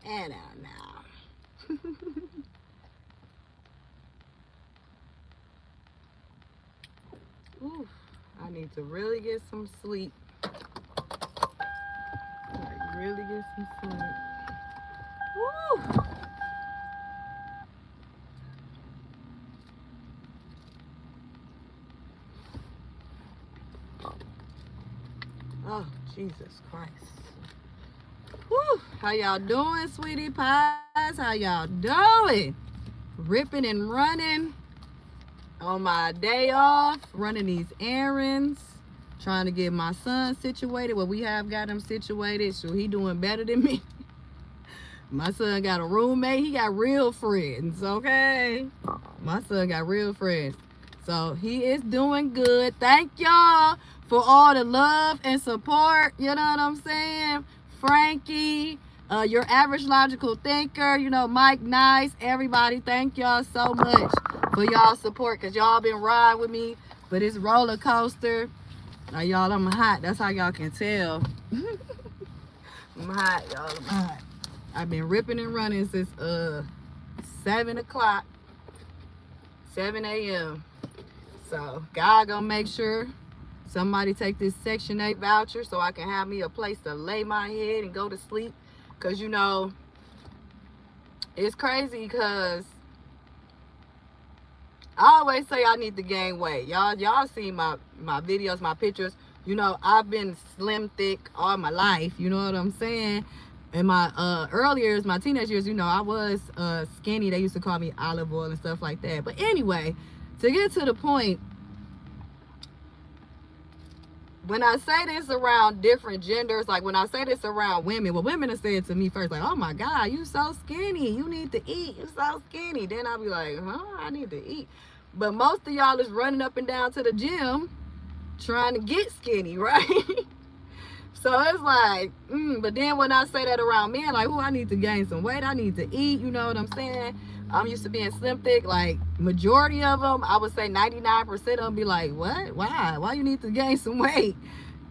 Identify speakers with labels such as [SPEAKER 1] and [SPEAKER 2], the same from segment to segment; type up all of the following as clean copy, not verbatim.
[SPEAKER 1] And out now. Ooh, I need to really get some sleep. Like, really get some sleep. Woo! Oh, Jesus Christ. Woo! How y'all doing, sweetie pies? How y'all doing? Ripping and running on my day off, running these errands, trying to get my son situated. Well, we have got him situated, so he doing better than me. My son got a roommate. He got real friends, okay? My son got real friends. So he is doing good. Thank y'all for all the love and support. You know what I'm saying? Frankie, your average logical thinker, you know, Mike Nice, everybody, thank y'all so much for y'all support, because y'all been riding with me for this roller coaster. Now, y'all, I'm hot. That's how y'all can tell. I'm hot, y'all. I'm hot. I've been ripping and running since 7 o'clock, 7 a.m. So God gonna make sure somebody take this Section 8 voucher so I can have me a place to lay my head and go to sleep. Cause you know, it's crazy because I always say I need to gain weight. Y'all see my videos, my pictures. You know, I've been slim thick all my life. You know what I'm saying? In my early years, my teenage years, you know, I was skinny. They used to call me olive oil and stuff like that. But anyway, to get to the point, when I say this around different genders, like when I say this around women, well, women have said to me first, like, oh my God, you so skinny. You need to eat. You so skinny. Then I'll be like, huh, I need to eat. But most of y'all is running up and down to the gym trying to get skinny, right? So it's like, but then when I say that around men, like, oh, I need to gain some weight, I need to eat, you know what I'm saying? I'm used to being slim thick, like, majority of them, I would say 99% of them be like, what? Why? Why you need to gain some weight?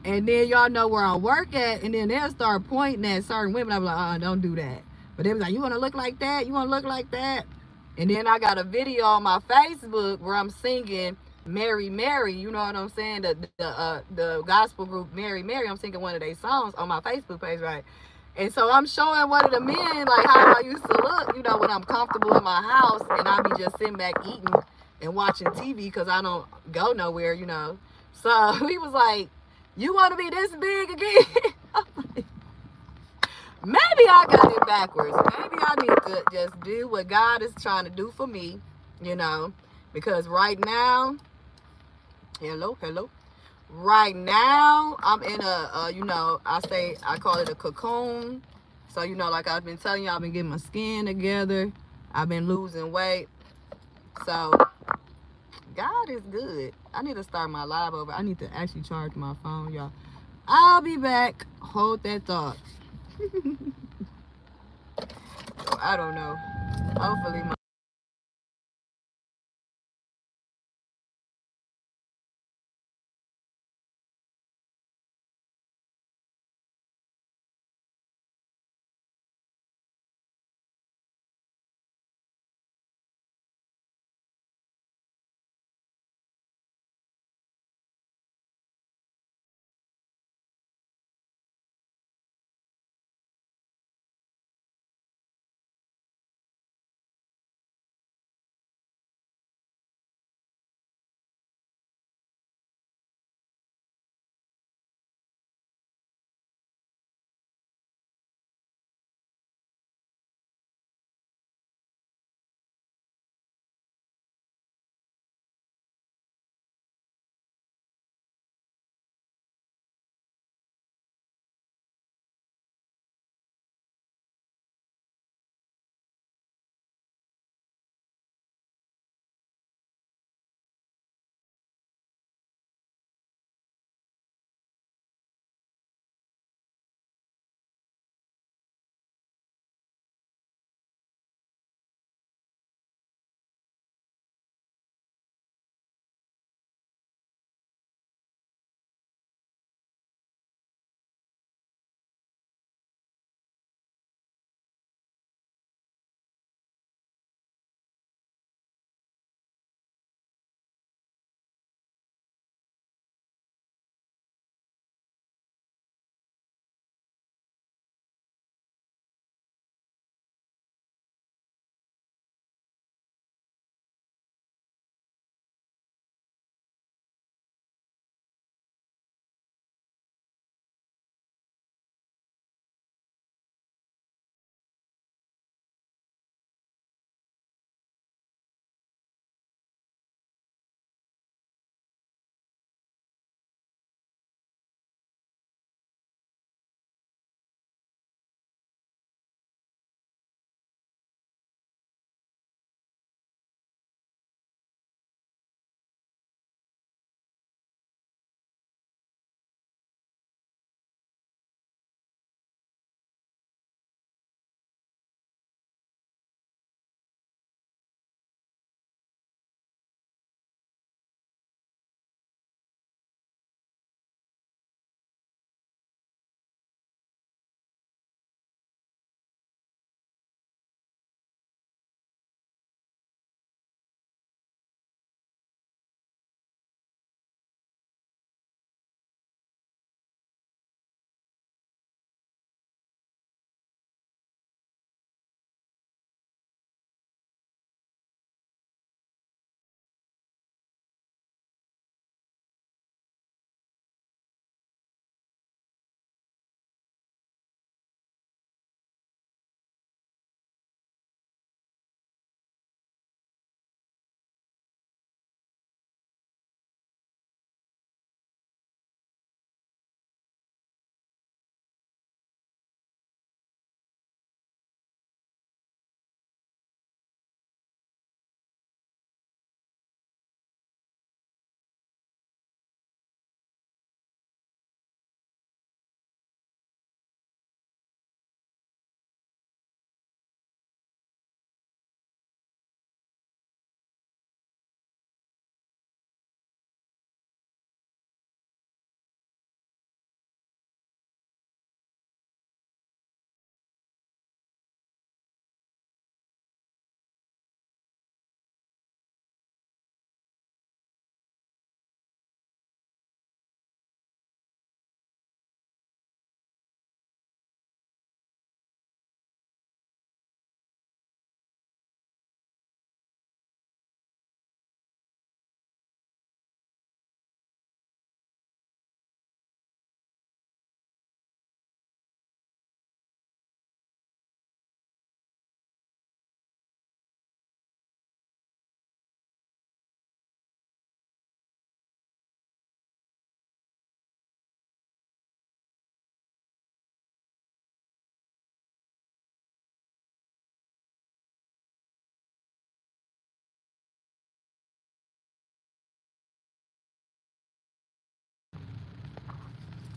[SPEAKER 1] And then y'all know where I work at, and then they'll start pointing at certain women. I'm like, don't do that. But they be like, you want to look like that? You want to look like that? And then I got a video on my Facebook where I'm singing Mary Mary, you know what I'm saying? The gospel group Mary Mary. I'm singing one of their songs on my Facebook page, right? And so I'm showing one of the men like how I used to look, you know, when I'm comfortable in my house and I be just sitting back eating and watching TV because I don't go nowhere, you know. So he was like, "You want to be this big again?" Maybe I got it backwards. Maybe I need to just do what God is trying to do for me, you know, because right now, hello. Right now, I'm in you know, I call it a cocoon. So, you know, like I've been telling you, I've been getting my skin together. I've been losing weight. So, God is good. I need to start my live over. I need to actually charge my phone, y'all. I'll be back. Hold that thought. I don't know. Hopefully, my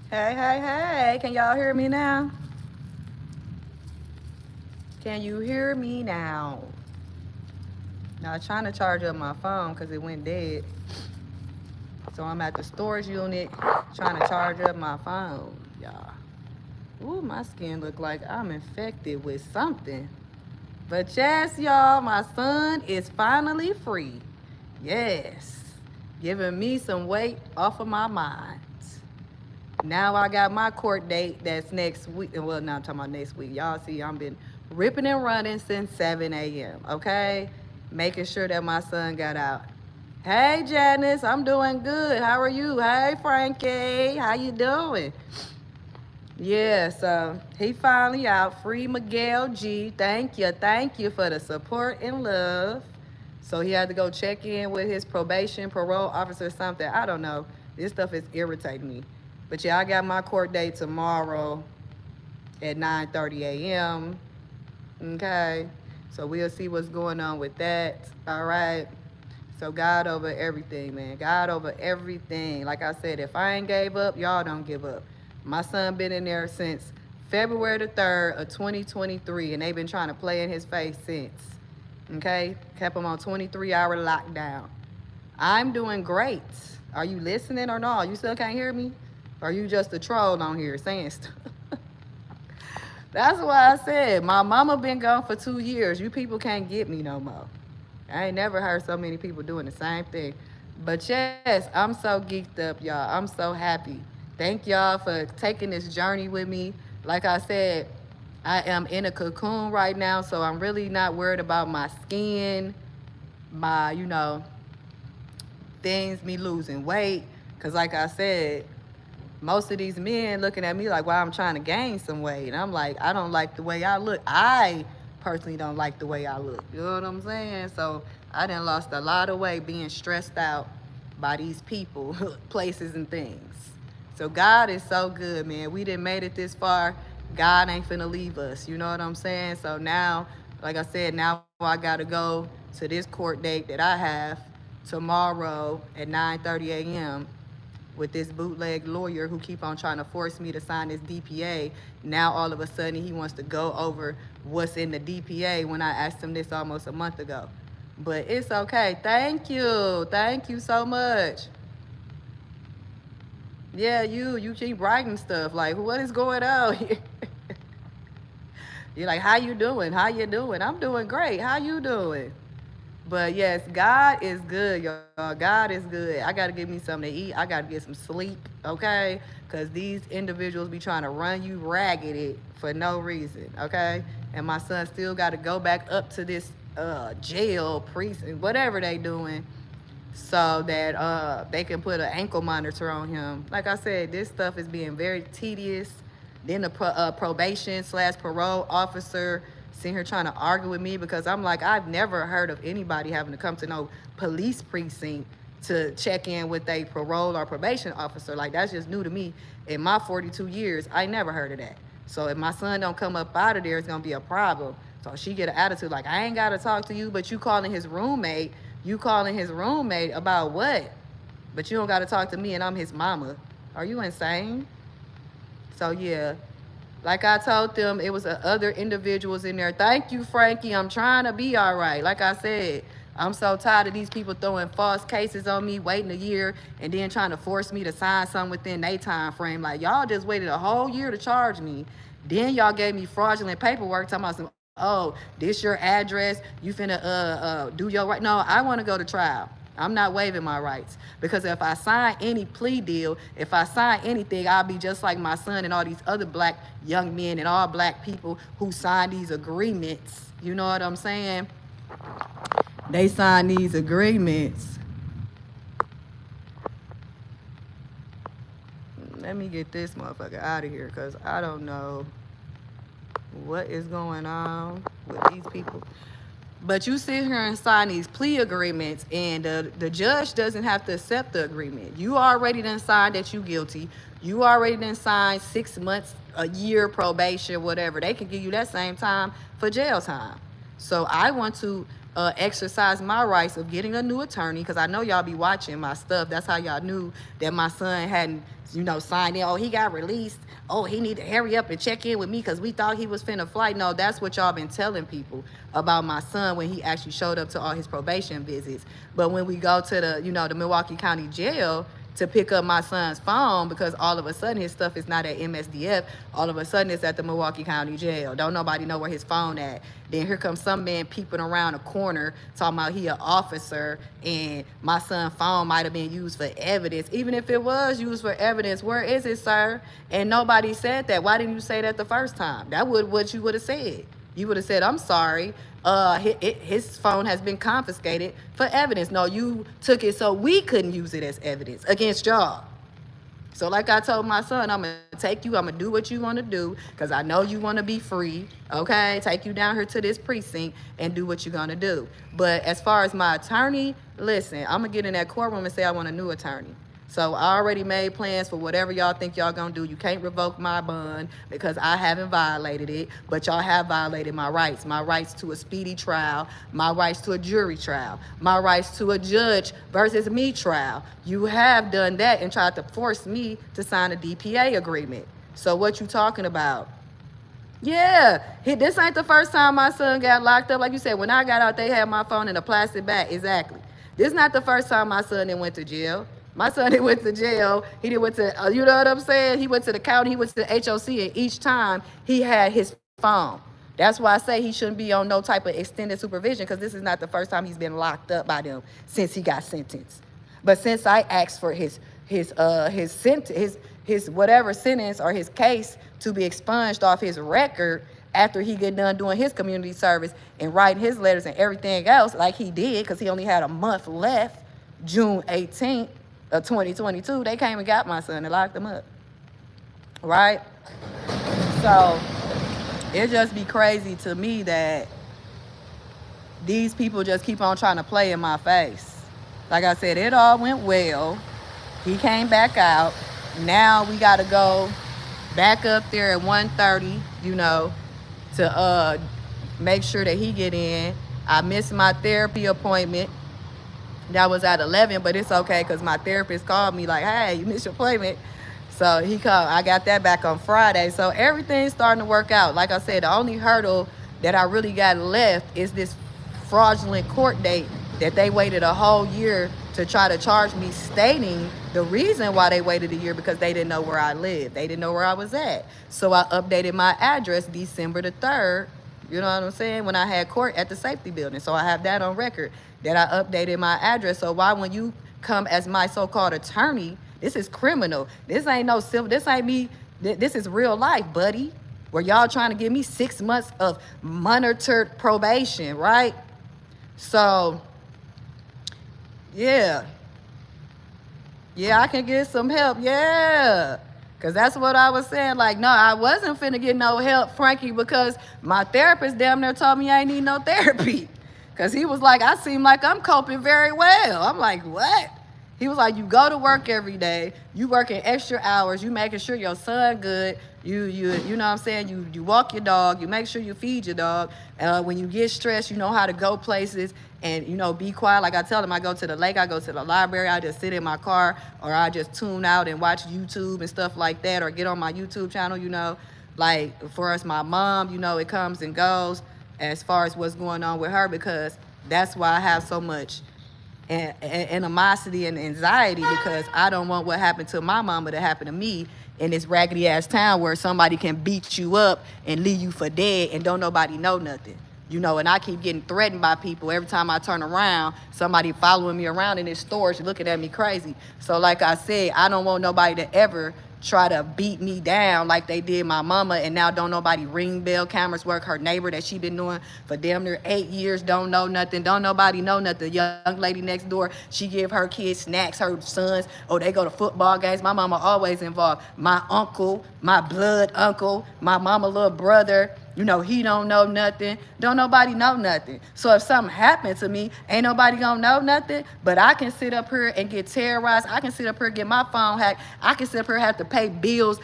[SPEAKER 1] Hey, hey, hey. Can y'all hear me now? Can you hear me now? Now, I'm trying to charge up my phone because it went dead. So I'm at the storage unit trying to charge up my phone, y'all. Ooh, my skin look like I'm infected with something. But yes, y'all, my son is finally free. Yes. Giving me some weight off of my mind. Now I got my court date that's next week. Well, not talking about next week. Y'all see, I've been ripping and running since 7 a.m., okay? Making sure that my son got out. Hey, Janice, I'm doing good. How are you? Hey, Frankie, how you doing? Yeah, so he finally out. Free Miguel G. Thank you for the support and love. So he had to go check in with his probation, parole officer, or something. I don't know. This stuff is irritating me. But yeah, I got my court date tomorrow at 9:30 a.m. Okay. So we'll see what's going on with that. All right. So God over everything, man. God over everything. Like I said, if I ain't gave up, y'all don't give up. My son been in there since February the 3rd of 2023, and they've been trying to play in his face since. Okay? Kept him on 23-hour lockdown. I'm doing great. Are you listening or not? You still can't hear me? Or are you just a troll on here saying stuff? That's why I said my mama been gone for 2 years. You people can't get me no more. I ain't never heard so many people doing the same thing. But yes, I'm so geeked up, y'all. I'm so happy. Thank y'all for taking this journey with me. Like I said, I am in a cocoon right now, so I'm really not worried about my skin, my, things, me losing weight. Because like I said, most of these men looking at me like, why I'm trying to gain some weight. And I'm like, I don't like the way I look. I personally don't like the way I look. You know what I'm saying? So I done lost a lot of weight being stressed out by these people, places, and things. So God is so good, man. We done made it this far. God ain't finna leave us. You know what I'm saying? So now, like I said, now I gotta go to this court date that I have tomorrow at 9:30 a.m. with this bootleg lawyer who keep on trying to force me to sign this DPA. Now all of a sudden he wants to go over what's in the DPA when I asked him this almost a month ago. But it's okay. Thank you so much. Yeah, you keep writing stuff like, what is going on here? You're like, how you doing? I'm doing great. How you doing? But yes, God is good, y'all. God is good. I got to give me something to eat. I got to get some sleep, okay? Because these individuals be trying to run you ragged for no reason, okay? And my son still got to go back up to this jail, precinct, whatever they doing, so that they can put an ankle monitor on him. Like I said, this stuff is being very tedious. Then the probation/parole officer sitting here trying to argue with me because I'm like, I've never heard of anybody having to come to no police precinct to check in with a parole or probation officer. Like, that's just new to me. In my 42 years, I never heard of that. So if my son don't come up out of there, it's gonna be a problem. So she get an attitude like, I ain't gotta talk to you, but you calling his roommate about what? But you don't gotta talk to me and I'm his mama. Are you insane? So yeah, like I told them, it was other individuals in there. Thank you, Frankie. I'm trying to be all right. Like I said, I'm so tired of these people throwing false cases on me, waiting a year, and then trying to force me to sign something within their time frame. Like, y'all just waited a whole year to charge me. Then y'all gave me fraudulent paperwork talking about some, oh, this your address, you finna do your right. No, I want to go to trial. I'm not waiving my rights, because if I sign any plea deal, if I sign anything, I'll be just like my son and all these other black young men and all black people who sign these agreements. You know what I'm saying? They sign these agreements. Let me get this motherfucker out of here, because I don't know what is going on with these people. But you sit here and sign these plea agreements, and the judge doesn't have to accept the agreement. You already done signed that you guilty. You already done signed 6 months, a year probation, whatever. They can give you that same time for jail time. So I want to exercise my rights of getting a new attorney, because I know y'all be watching my stuff. That's how y'all knew that my son hadn't signed in. Oh, he got released. Oh, he need to hurry up and check in with me because we thought he was finna flight. No, that's what y'all been telling people about my son when he actually showed up to all his probation visits. But when we go to the Milwaukee County Jail to pick up my son's phone, because all of a sudden his stuff is not at MSDF, all of a sudden it's at the Milwaukee County Jail. Don't nobody know where his phone at. Then here comes some man peeping around a corner talking about he an officer and my son's phone might have been used for evidence. Even if it was used for evidence, where is it, sir? And nobody said that. Why didn't you say that the first time? That would what you would have said. You would have said, I'm sorry, his phone has been confiscated for evidence. No, you took it so we couldn't use it as evidence against y'all. So like I told my son, I'm going to take you, I'm going to do what you want to do because I know you want to be free, okay? Take you down here to this precinct and do what you're going to do. But as far as my attorney, listen, I'm going to get in that courtroom and say I want a new attorney. So I already made plans for whatever y'all think y'all gonna do. You can't revoke my bond because I haven't violated it, but y'all have violated my rights to a speedy trial, my rights to a jury trial, my rights to a judge versus me trial. You have done that and tried to force me to sign a DPA agreement. So what you talking about? Yeah, this ain't the first time my son got locked up. Like you said, when I got out, they had my phone in a plastic bag. Exactly. This is not the first time my son went to jail. My son didn't went to jail. He didn't went to, you know what I'm saying? He went to the county, he went to the HOC, and each time he had his phone. That's why I say he shouldn't be on no type of extended supervision because this is not the first time he's been locked up by them since he got sentenced. But since I asked for his whatever sentence or his case to be expunged off his record after he get done doing his community service and writing his letters and everything else like he did because he only had a month left, June 18th. Of 2022, they came and got my son and locked him up, right? So it just be crazy to me that these people just keep on trying to play in my face. Like I said, it all went well. He came back out. Now we got to go back up there at 1:30, to make sure that he get in. I missed my therapy appointment. That was at 11, but it's okay because my therapist called me like, hey, you missed your appointment. So he called. I got that back on Friday. So everything's starting to work out. Like I said, the only hurdle that I really got left is this fraudulent court date that they waited a whole year to try to charge me, stating the reason why they waited a year because they didn't know where I lived. They didn't know where I was at. So I updated my address December the 3rd. You know what I'm saying? When I had court at the safety building. So I have that on record that I updated my address. So why when you come as my so-called attorney, this is criminal. This ain't no civil, this ain't me. This is real life, buddy. Where y'all trying to give me 6 months of monitored probation, right? So, yeah. Yeah, I can get some help, yeah. Because that's what I was saying. Like, no, I wasn't finna get no help, Frankie, because my therapist damn near told me I ain't need no therapy. Because he was like, I seem like I'm coping very well. I'm like, what? He was like, you go to work every day. You working extra hours. You making sure your son good. You know what I'm saying? You walk your dog. You make sure you feed your dog. When you get stressed, you know how to go places and, be quiet. Like I tell him, I go to the lake. I go to the library. I just sit in my car or I just tune out and watch YouTube and stuff like that or get on my YouTube channel, Like, for us, my mom, it comes and goes as far as what's going on with her because that's why I have so much animosity and anxiety because I don't want what happened to my mama to happen to me in this raggedy ass town where somebody can beat you up and leave you for dead and don't nobody know nothing. And I keep getting threatened by people every time I turn around, somebody following me around in this storage looking at me crazy. So like I said, I don't want nobody to ever try to beat me down like they did my mama, and now don't nobody ring bell cameras work. Her neighbor that she been doing for damn near 8 years don't know nothing. Don't nobody know nothing. Young lady next door, she give her kids snacks, her sons, they go to football games. My mama always involved. My uncle, my blood uncle, my mama little brother, he don't know nothing. Don't nobody know nothing. So if something happened to me, ain't nobody gonna know nothing. But I can sit up here and get terrorized. I can sit up here and get my phone hacked. I can sit up here and have to pay bills,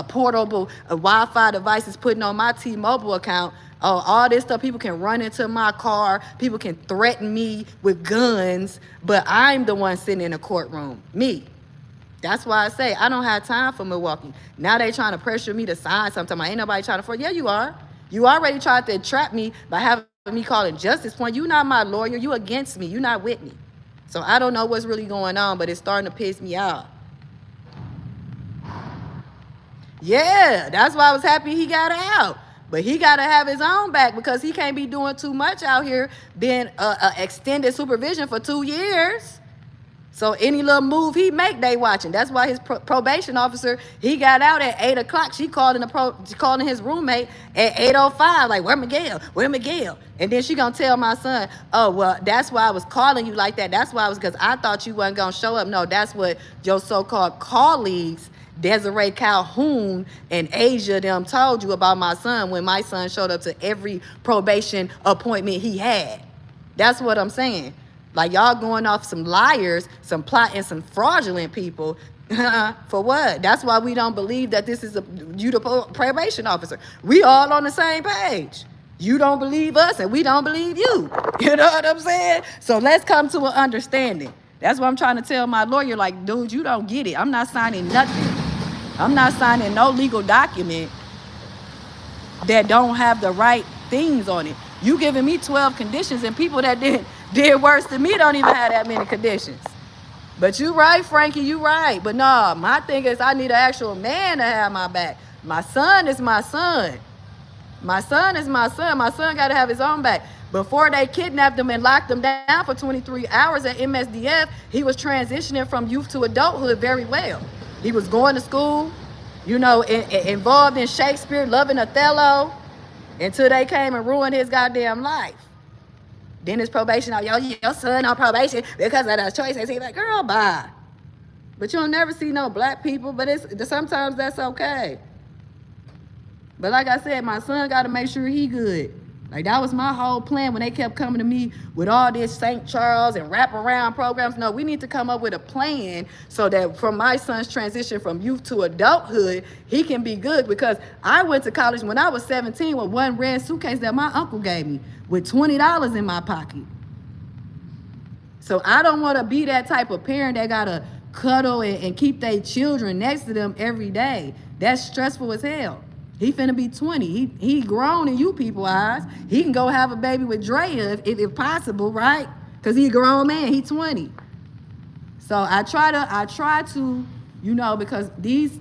[SPEAKER 1] portable Wi-Fi devices putting on my T-Mobile account. All this stuff. People can run into my car. People can threaten me with guns. But I'm the one sitting in a courtroom. Me. That's why I say I don't have time for Milwaukee. Now they trying to pressure me to sign something. Ain't nobody trying to force. Yeah, you are. You already tried to trap me by having me calling justice point. You not my lawyer. You against me. You not with me. So I don't know what's really going on, but it's starting to piss me off. Yeah, that's why I was happy he got out. But he got to have his own back because he can't be doing too much out here being extended supervision for 2 years. So any little move he make, they watching. That's why his probation officer, he got out at 8 o'clock. She calling his roommate at 8:05, like, where Miguel? Where Miguel? And then she gonna tell my son, oh, well, that's why I was calling you like that. That's why because I thought you wasn't gonna show up. No, that's what your so-called colleagues, Desiree Calhoun and Asia, them told you about my son when my son showed up to every probation appointment he had. That's what I'm saying. Like, y'all going off some liars, some plotting, some fraudulent people. For what? That's why we don't believe that this is you the probation officer. We all on the same page. You don't believe us and we don't believe you. You know what I'm saying? So let's come to an understanding. That's what I'm trying to tell my lawyer. Like, dude, you don't get it. I'm not signing nothing. I'm not signing no legal document that don't have the right things on it. You giving me 12 conditions and people that did worse than me don't even have that many conditions. But you right, Frankie, you right. But no, my thing is I need an actual man to have my back. My son is my son. My son is my son. My son got to have his own back. Before they kidnapped him and locked him down for 23 hours at MSDF, he was transitioning from youth to adulthood very well. He was going to school, you know, involved in Shakespeare, loving Othello, until they came and ruined his goddamn life. Then his probation, your son on probation because of the choices. He's like, girl, bye. But you'll never see no black people, but sometimes that's okay. But like I said, my son got to make sure he good. Like, that was my whole plan when they kept coming to me with all this St. Charles and wraparound programs. No, we need to come up with a plan so that from my son's transition from youth to adulthood, he can be good. Because I went to college when I was 17 with one red suitcase that my uncle gave me with $20 in my pocket. So I don't want to be that type of parent that got to cuddle and keep their children next to them every day. That's stressful as hell. He finna be 20. He grown in you people eyes. He can go have a baby with Drea if possible, right? Because he a grown man. He 20. So I try to, you know, because these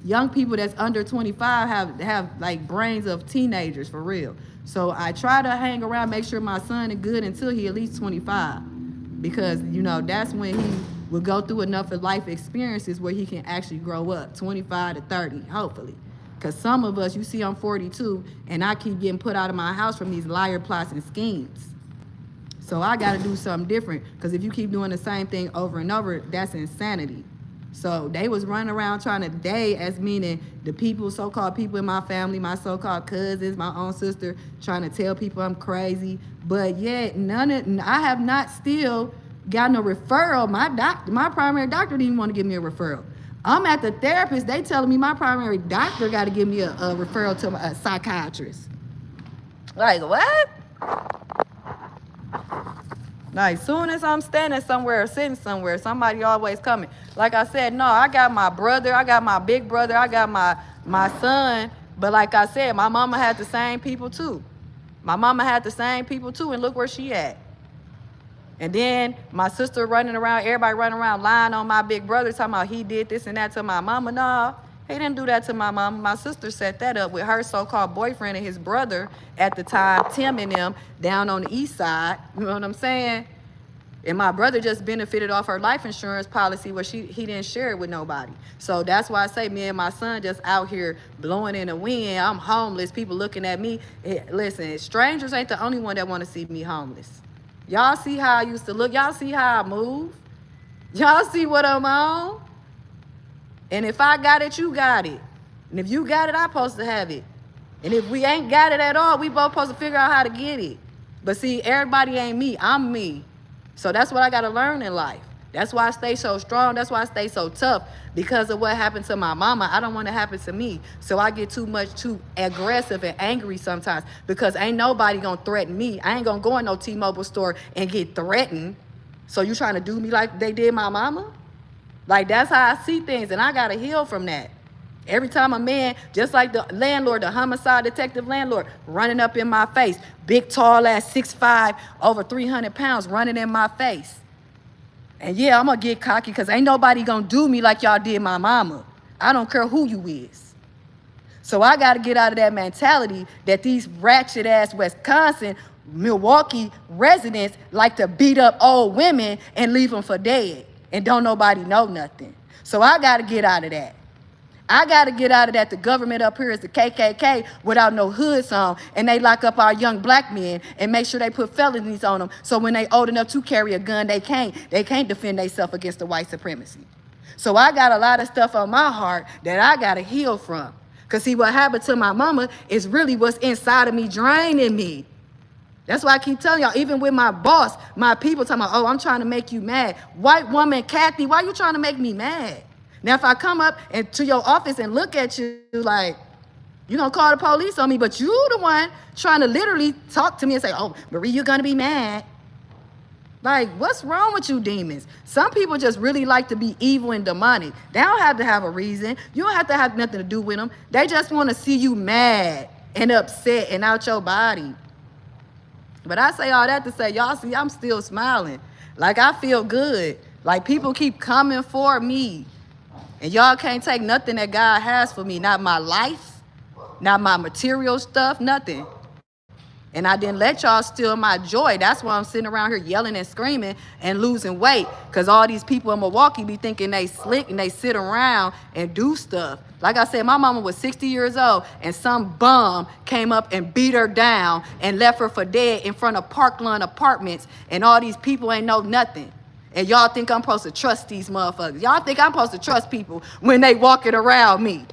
[SPEAKER 1] young people that's under 25 have like brains of teenagers for real. So I try to hang around, make sure my son is good until he at least 25. Because, you know, that's when he will go through enough of life experiences where he can actually grow up, 25 to 30, hopefully. Because some of us, you see I'm 42, and I keep getting put out of my house from these liar plots and schemes. So I got to do something different. Because if you keep doing the same thing over and over, that's insanity. So they was running around trying to, they as meaning the people, so-called people in my family, my so-called cousins, my own sister, trying to tell people I'm crazy. But yet, I have not still gotten a referral. My primary doctor didn't even want to give me a referral. I'm at the therapist. They telling me my primary doctor got to give me a referral to a psychiatrist. Like, what? Like, soon as I'm standing somewhere or sitting somewhere, somebody always coming. Like I said, no, I got my brother, I got my big brother, I got my son. But like I said, my mama had the same people too. My mama had the same people too, and look where she at. And then my sister running around, everybody running around lying on my big brother, talking about he did this and that to my mama. No, he didn't do that to my mama. My sister set that up with her so-called boyfriend and his brother at the time, Tim and them, down on the east side. You know what I'm saying? And my brother just benefited off her life insurance policy where he didn't share it with nobody. So that's why I say me and my son just out here blowing in the wind. I'm homeless. People looking at me. Listen, strangers ain't the only one that want to see me homeless. Y'all see how I used to look? Y'all see how I move? Y'all see what I'm on? And if I got it, you got it. And if you got it, I'm supposed to have it. And if we ain't got it at all, we both supposed to figure out how to get it. But see, everybody ain't me. I'm me. So that's what I got to learn in life. That's why I stay so strong. That's why I stay so tough. Because of what happened to my mama, I don't want to happen to me. So I get too aggressive and angry sometimes. Because ain't nobody going to threaten me. I ain't going to go in no T-Mobile store and get threatened. So you trying to do me like they did my mama? Like, that's how I see things, and I gotta heal from that. Every time a man, just like the landlord, the homicide detective landlord, running up in my face, big, tall ass, 6'5", over 300 pounds, running in my face. And yeah, I'm gonna get cocky because ain't nobody gonna do me like y'all did my mama. I don't care who you is. So I gotta get out of that mentality that these ratchet ass Wisconsin, Milwaukee residents like to beat up old women and leave them for dead and don't nobody know nothing. So I gotta get out of that. I got to get out of that. The government up here is the KKK without no hoods on, and they lock up our young black men and make sure they put felonies on them. So when they old enough to carry a gun, they can't defend themselves against the white supremacy. So I got a lot of stuff on my heart that I got to heal from. Because see, what happened to my mama is really what's inside of me draining me. That's why I keep telling y'all, even with my boss, my people talking about, oh, I'm trying to make you mad. White woman, Kathy, why you trying to make me mad? Now, if I come up to your office and look at you like, you're going to call the police on me, but you the one trying to literally talk to me and say, oh, Marie, you're going to be mad. Like, what's wrong with you demons? Some people just really like to be evil and demonic. They don't have to have a reason. You don't have to have nothing to do with them. They just want to see you mad and upset and out your body. But I say all that to say, y'all see, I'm still smiling. Like, I feel good. Like, people keep coming for me. And y'all can't take nothing that God has for me. Not my life, not my material stuff, nothing. And I didn't let y'all steal my joy. That's why I'm sitting around here yelling and screaming and losing weight. Because all these people in Milwaukee be thinking they slick and they sit around and do stuff. Like I said, my mama was 60 years old and some bum came up and beat her down and left her for dead in front of Parkland Apartments. And all these people ain't know nothing. And y'all think I'm supposed to trust these motherfuckers. Y'all think I'm supposed to trust people when they walking around me.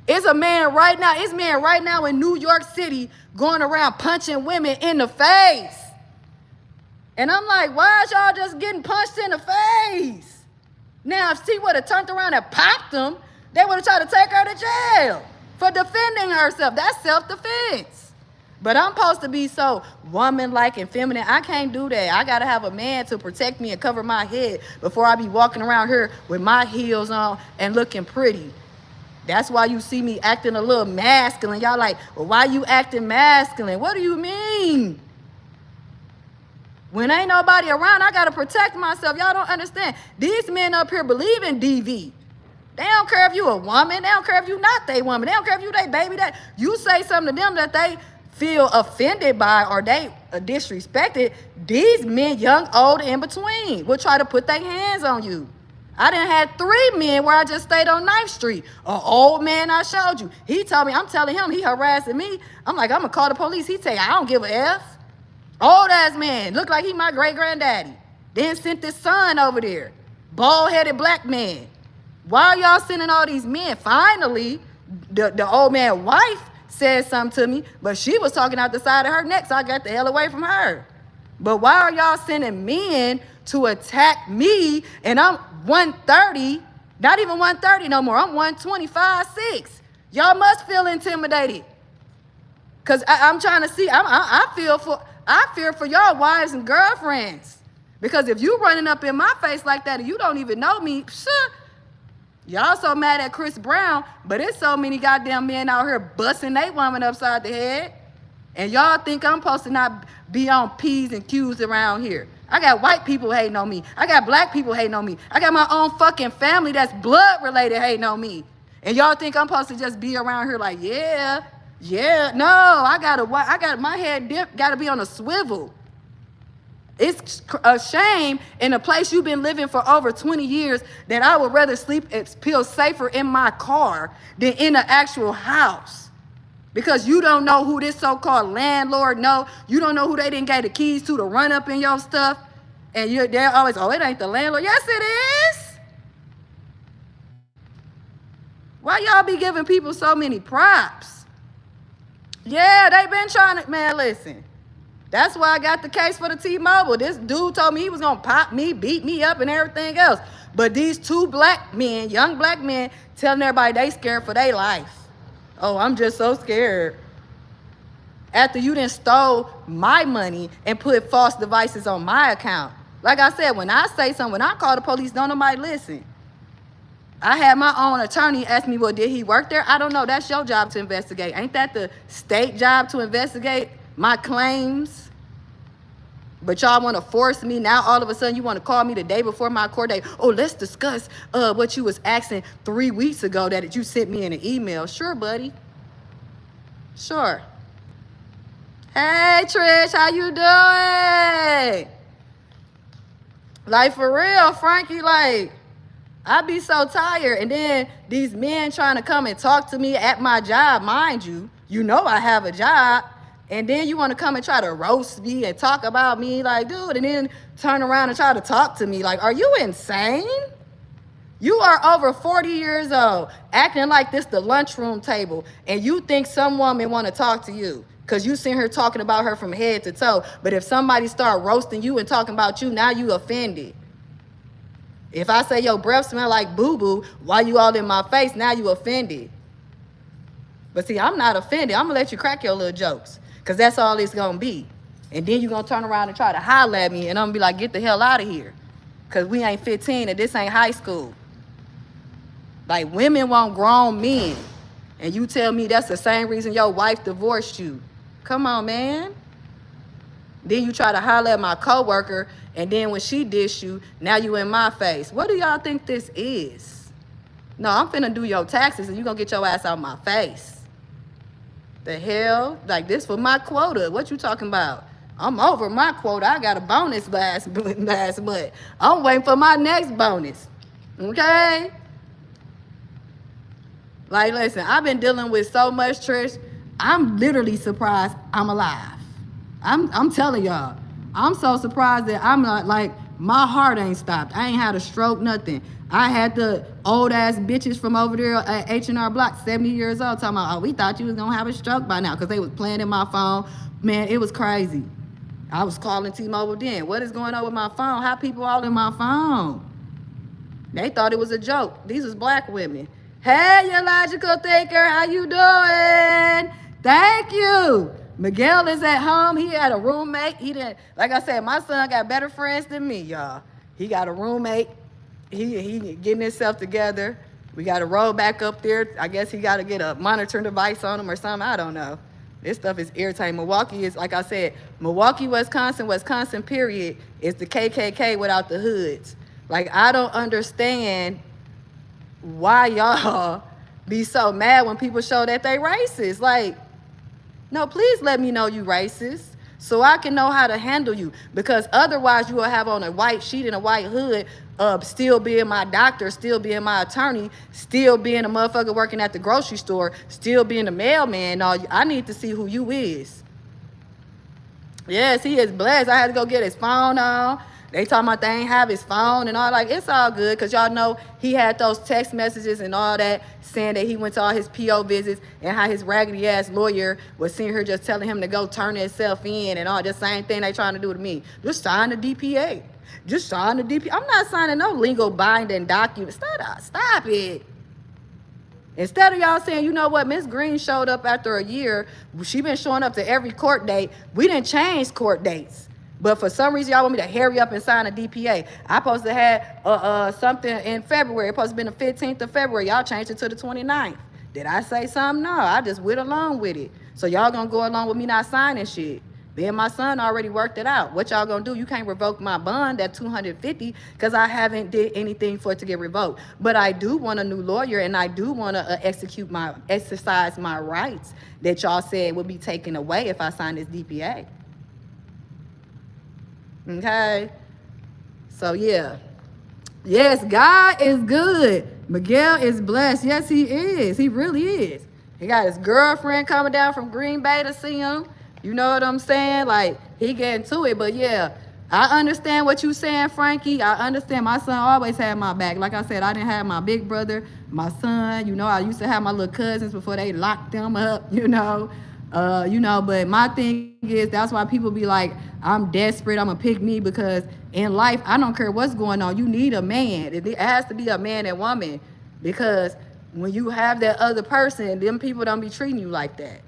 [SPEAKER 1] It's man right now in New York City going around punching women in the face. And I'm like, why is y'all just getting punched in the face? Now, if she would have turned around and popped them, they would have tried to take her to jail for defending herself. That's self-defense. But I'm supposed to be so woman-like and feminine. I can't do that. I got to have a man to protect me and cover my head before I be walking around here with my heels on and looking pretty. That's why you see me acting a little masculine. Y'all like, well, why you acting masculine? What do you mean? When ain't nobody around, I got to protect myself. Y'all don't understand. These men up here believe in DV. They don't care if you a woman. They don't care if you not they woman. They don't care if you they baby. That you say something to them that they feel offended by or they disrespected, these men, young, old, in between, will try to put their hands on you. I done had 3 men where I just stayed on 9th Street. An old man I showed you. He told me, I'm telling him, he harassing me. I'm like, I'm going to call the police. He tell you, I don't give a F. Old ass man. Look like he my great-granddaddy. Then sent this son over there. Bald-headed black man. Why are y'all sending all these men? Finally, the old man's wife said something to me, but she was talking out the side of her neck, so I got the hell away from her. But why are y'all sending men to attack me? And I'm 130, not even 130 no more. I'm 125, 6. Y'all must feel intimidated. Because I'm trying to see, I fear for y'all wives and girlfriends. Because if you running up in my face like that and you don't even know me, y'all so mad at Chris Brown, but it's so many goddamn men out here busting they woman upside the head. And y'all think I'm supposed to not be on P's and Q's around here. I got white people hating on me. I got black people hating on me. I got my own fucking family that's blood related hating on me. And y'all think I'm supposed to just be around here like, yeah. No, I got my head gotta be on a swivel. It's a shame in a place you've been living for over 20 years that I would rather sleep and feel safer in my car than in an actual house. Because you don't know who this so-called landlord know. You don't know who they didn't get the keys to run up in your stuff. And they're always, oh, it ain't the landlord. Yes, it is. Why y'all be giving people so many props? Yeah, they been trying to, man, listen. That's why I got the case for the T-Mobile. This dude told me he was going to pop me, beat me up, and everything else. But these 2 black men, young black men, telling everybody they scared for their life. Oh, I'm just so scared. After you done stole my money and put false devices on my account. Like I said, when I say something, when I call the police, don't nobody listen. I had my own attorney ask me, well, did he work there? I don't know. That's your job to investigate. Ain't that the state job to investigate my claims? But y'all want to force me now. All of a sudden, you want to call me the day before my court date. Oh, let's discuss what you was asking 3 weeks ago that you sent me in an email. Sure, buddy. Sure. Hey, Trish, how you doing? Like, for real, Frankie, like, I be so tired. And then these men trying to come and talk to me at my job, mind you. You know I have a job. And then you want to come and try to roast me and talk about me, like, dude, and then turn around and try to talk to me. Like, are you insane? You are over 40 years old, acting like this the lunchroom table, and you think some woman want to talk to you because you seen her talking about her from head to toe. But if somebody start roasting you and talking about you, now you offended. If I say your breath smell like boo-boo, why you all in my face, now you offended. But see, I'm not offended. I'm going to let you crack your little jokes. Because that's all it's going to be. And then you're going to turn around and try to holler at me. And I'm going to be like, get the hell out of here. Because we ain't 15 and this ain't high school. Like, women want grown men. And you tell me that's the same reason your wife divorced you. Come on, man. Then you try to holler at my coworker. And then when she dish you, now you in my face. What do y'all think this is? No, I'm finna do your taxes and you going to get your ass out my face. The hell? Like, this for my quota. What you talking about? I'm over my quota. I got a bonus last month. I'm waiting for my next bonus. Okay? Like, listen, I've been dealing with so much, Trish. I'm literally surprised I'm alive. I'm telling y'all. I'm so surprised that I'm not, like, my heart ain't stopped. I ain't had a stroke, nothing. I had the old-ass bitches from over there at H&R Block, 70 years old, talking about, oh, we thought you was going to have a stroke by now because they was playing in my phone. Man, it was crazy. I was calling T-Mobile then. What is going on with my phone? How people all in my phone? They thought it was a joke. These was black women. Hey, you logical thinker, how you doing? Thank you. Miguel is at home. He had a roommate. He didn't, like I said, my son got better friends than me, y'all. He got a roommate. He getting himself together. We got to roll back up there. I guess he got to get a monitoring device on him or something. I don't know. This stuff is irritating. Milwaukee is, like I said, Milwaukee, Wisconsin, period, is the KKK without the hoods. Like, I don't understand why y'all be so mad when people show that they racist. Like, no, please let me know you racist so I can know how to handle you. Because otherwise you will have on a white sheet and a white hood, still being my doctor, still being my attorney, still being a motherfucker working at the grocery store, still being a mailman. No, I need to see who you is. Yes, he is blessed. I had to go get his phone on. They talking about they ain't have his phone and all. Like, it's all good because y'all know he had those text messages and all that saying that he went to all his PO visits and how his raggedy ass lawyer was seeing her just telling him to go turn himself in and all. The same thing they trying to do to me. Just sign the DPA. Just sign the DPA. I'm not signing no legal binding document. Stop it. Instead of y'all saying, you know what, Miss Green showed up after a year. She been showing up to every court date. We didn't change court dates. But for some reason, y'all want me to hurry up and sign a DPA. I supposed to have something in February. It's supposed to be the 15th of February. Y'all changed it to the 29th. Did I say something? No, I just went along with it. So y'all gonna go along with me not signing shit. Me and my son already worked it out. What y'all gonna do? You can't revoke my bond at $250 because I haven't did anything for it to get revoked. But I do want a new lawyer and I do want to exercise my rights that y'all said would be taken away if I sign this DPA. Okay, so yeah. Yes, God is good. Miguel is blessed. Yes, he is. He really is. He got his girlfriend coming down from Green Bay to see him. You know what I'm saying? Like, he getting to it. But yeah, I understand what you saying, Frankie. I understand. My son always had my back. Like I said, I didn't have my big brother, my son. You know, I used to have my little cousins before they locked them up, you know. But my thing is, that's why people be like, I'm desperate, I'm gonna pick me, because in life, I don't care what's going on, you need a man. It has to be a man and woman, because when you have that other person, them people don't be treating you like that.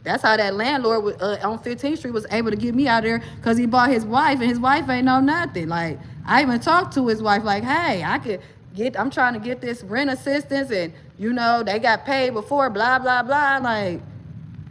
[SPEAKER 1] That's how that landlord on 15th Street was able to get me out there, because he bought his wife, and his wife ain't know nothing. Like, I even talked to his wife like, hey, I'm trying to get this rent assistance, and you know, they got paid before, blah, blah, blah. Like,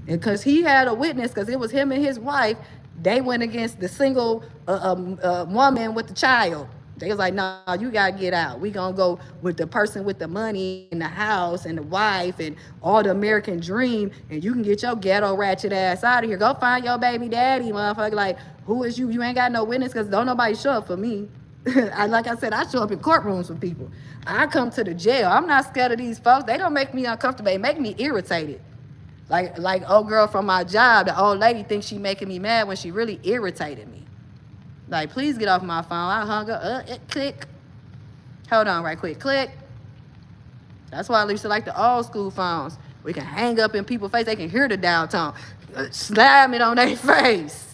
[SPEAKER 1] because he had a witness, because it was him and his wife. They went against the single woman with the child. They was like, no, you gotta get out. We gonna go with the person with the money and the house and the wife and all the American dream, and you can get your ghetto ratchet ass out of here. Go find your baby daddy, motherfucker. Like, who is you? You ain't got no witness, because don't nobody show up for me. Like I said, I show up in courtrooms with people. I come to the jail. I'm not scared of these folks. They don't make me uncomfortable. They make me irritated. Like old girl from my job, the old lady thinks she making me mad when she really irritated me. Like, please get off my phone. I hung up. Click. Hold on right quick. Click. That's why I used to like the old school phones. We can hang up in people's face. They can hear the dial tone. Slam it on their face.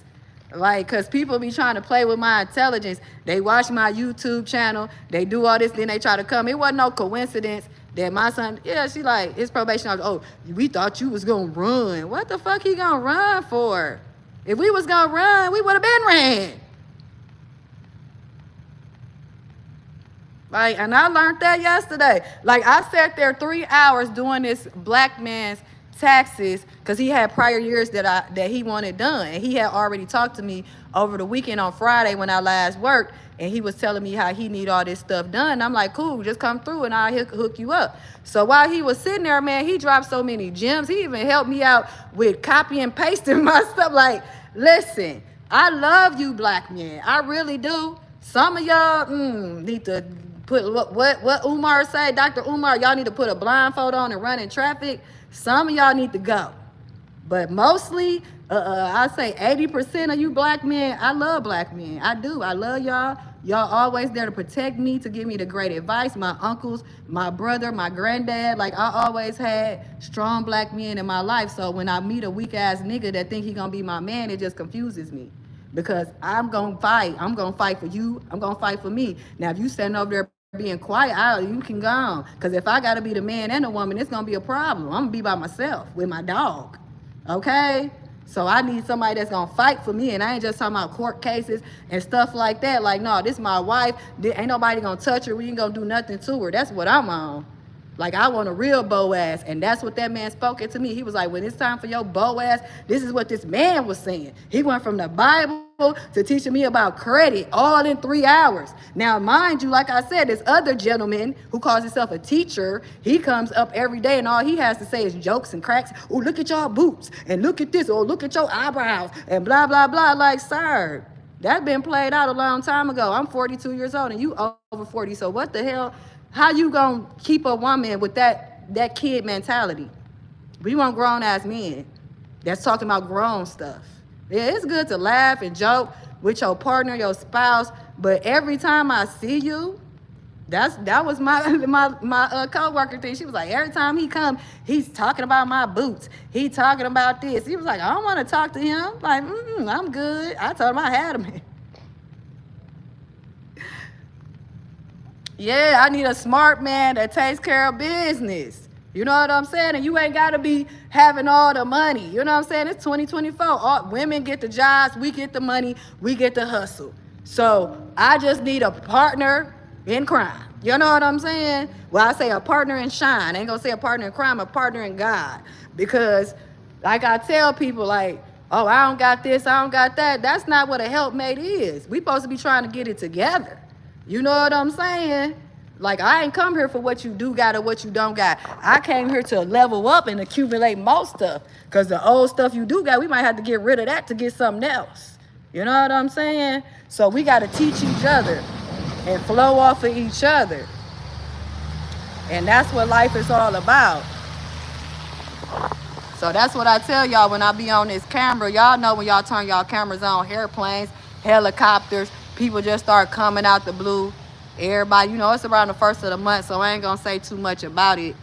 [SPEAKER 1] Like, because people be trying to play with my intelligence. They watch my YouTube channel. They do all this. Then they try to come. It wasn't no coincidence that my son, she like, his probation officer, oh, we thought you was going to run. What the fuck he going to run for? If we was going to run, we would have been ran. Like, and I learned that yesterday. Like, I sat there 3 hours doing this black man's taxes because he had prior years that he wanted done. And he had already talked to me over the weekend on Friday when I last worked. And he was telling me how he need all this stuff done. And I'm like, cool, just come through and I'll hook you up. So while he was sitting there, man, he dropped so many gems. He even helped me out with copy and pasting my stuff. Like, listen, I love you, black men. I really do. Some of y'all need to put what Umar say, Dr. Umar, y'all need to put a blindfold on and run in traffic. Some of y'all need to go. But mostly, I say 80% of you black men, I love black men. I do. I love y'all. Y'all always there to protect me, to give me the great advice. My uncles, my brother, my granddad, like I always had strong black men in my life. So when I meet a weak ass nigga that think he gonna be my man, it just confuses me. Because I'm gonna fight. I'm gonna fight for you. I'm gonna fight for me. Now, if you standing over there being quiet, you can go on. Because if I gotta be the man and the woman, it's gonna be a problem. I'm gonna be by myself with my dog. Okay? So I need somebody that's gonna fight for me, and I ain't just talking about court cases and stuff like that. Like, no, this is my wife. Ain't nobody gonna touch her. We ain't gonna do nothing to her. That's what I'm on. Like, I want a real Boaz, and that's what that man spoke it to me. He was like, when it's time for your Boaz, this is what this man was saying. He went from the Bible to teaching me about credit all in 3 hours. Now, mind you, like I said, this other gentleman who calls himself a teacher, he comes up every day, and all he has to say is jokes and cracks. Oh, look at y'all boots, and look at this, or look at your eyebrows, and blah, blah, blah. Like, sir, that been played out a long time ago. I'm 42 years old, and you over 40, so what the hell? How you gonna keep a woman with that kid mentality? We want grown-ass men that's talking about grown stuff. Yeah, it's good to laugh and joke with your partner, your spouse, but every time I see you, that was my co-worker thing. She was like, every time he come, he's talking about my boots. He talking about this. He was like, I don't want to talk to him. Like, I'm good. I told him I had him. Yeah, I need a smart man that takes care of business. You know what I'm saying? And you ain't got to be having all the money. You know what I'm saying? It's 2024. All women get the jobs. We get the money. We get the hustle. So I just need a partner in crime. You know what I'm saying? Well, I say a partner in shine. I ain't going to say a partner in crime, a partner in God. Because like I tell people, like, oh, I don't got this, I don't got that. That's not what a helpmate is. We supposed to be trying to get it together. You know what I'm saying? Like, I ain't come here for what you do got or what you don't got. I came here to level up and accumulate more stuff. Because the old stuff you do got, we might have to get rid of that to get something else. You know what I'm saying? So we got to teach each other and flow off of each other. And that's what life is all about. So that's what I tell y'all when I be on this camera. Y'all know when y'all turn y'all cameras on, airplanes, helicopters, people just start coming out the blue. Everybody, you know, it's around the first of the month, so I ain't gonna say too much about it.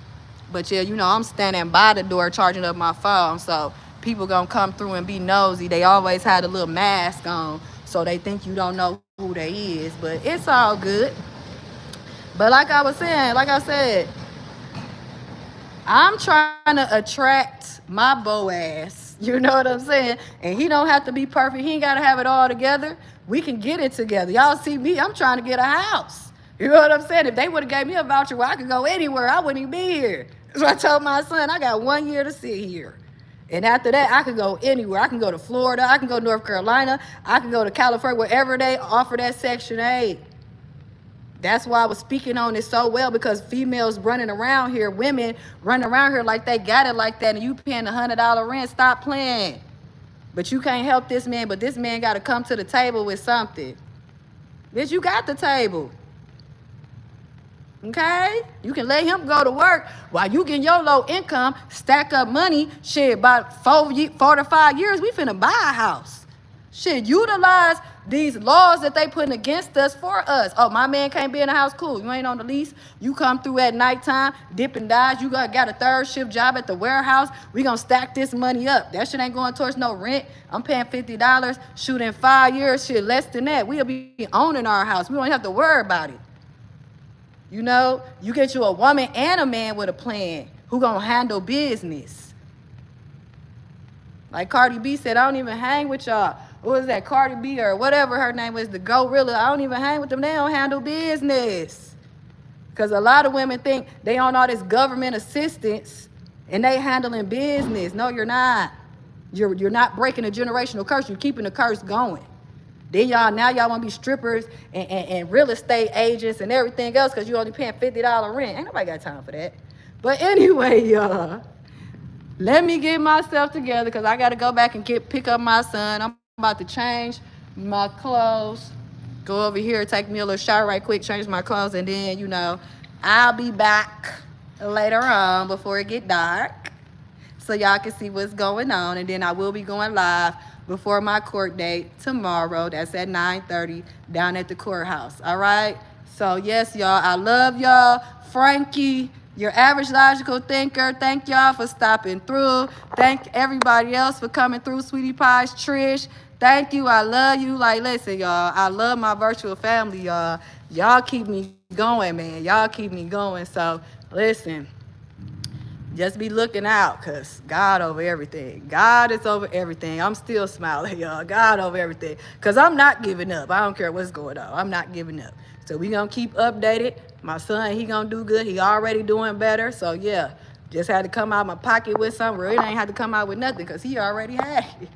[SPEAKER 1] But yeah, you know, I'm standing by the door charging up my phone, so people gonna come through and be nosy. They always had a little mask on, so they think you don't know who they is, but it's all good. But like I was saying, like I said, I'm trying to attract my Boaz. You know what I'm saying? And he don't have to be perfect. He ain't got to have it all together. We can get it together. Y'all see me, I'm trying to get a house. You know what I'm saying? If they would have gave me a voucher where I could go anywhere, I wouldn't even be here. So I told my son, I got 1 year to sit here. And after that, I could go anywhere. I can go to Florida. I can go to North Carolina. I can go to California, wherever they offer that Section 8. That's why I was speaking on it so well, because females running around here, women running around here like they got it like that, and you paying $100 rent, stop playing. But you can't help this man, but this man got to come to the table with something. Bitch, you got the table. Okay? You can let him go to work while you getting your low income, stack up money. Shit, about 4 to 5 years, we finna buy a house. Shit, utilize these laws that they putting against us for us. Oh, my man can't be in the house, cool. You ain't on the lease. You come through at nighttime, dip and dive. You got a third shift job at the warehouse. We gonna stack this money up. That shit ain't going towards no rent. I'm paying $50. Shoot, in 5 years, shit, less than that. We'll be owning our house. We don't have to worry about it. You know, you get you a woman and a man with a plan who gonna handle business. Like Cardi B said, I don't even hang with y'all. What was that, Cardi B or whatever her name was, the gorilla? I don't even hang with them. They don't handle business. Because a lot of women think they on all this government assistance and they handling business. No, you're not. You're not breaking a generational curse. You're keeping the curse going. Then now y'all want to be strippers and real estate agents and everything else because you only paying $50 rent. Ain't nobody got time for that. But anyway, y'all, let me get myself together because I got to go back and pick up my son. I'm about to change my clothes, go over here, take me a little shower right quick, change my clothes, and then, you know, I'll be back later on before it get dark so y'all can see what's going on. And then I will be going live before my court date tomorrow. That's at 9:30 down at the courthouse. All right? So, yes, y'all, I love y'all. Frankie, your average logical thinker, thank y'all for stopping through. Thank everybody else for coming through. Sweetie Pies, Trish, thank you. I love you. Like, listen, y'all, I love my virtual family, y'all. Y'all keep me going, man. Y'all keep me going. So, listen. Just be looking out, because God over everything. God is over everything. I'm still smiling, y'all. God over everything. Because I'm not giving up. I don't care what's going on. I'm not giving up. So we going to keep updated. My son, he going to do good. He already doing better. So, yeah, just had to come out my pocket with something. Really ain't had to come out with nothing because he already had it.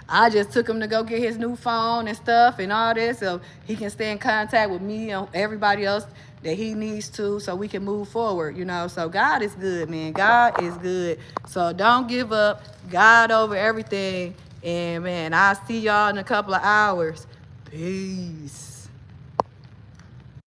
[SPEAKER 1] I just took him to go get his new phone and stuff and all this so he can stay in contact with me and everybody else that he needs to so we can move forward, you know. So God is good, man. God is good. So don't give up. God over everything. And, man, I'll see y'all in a couple of hours. Peace.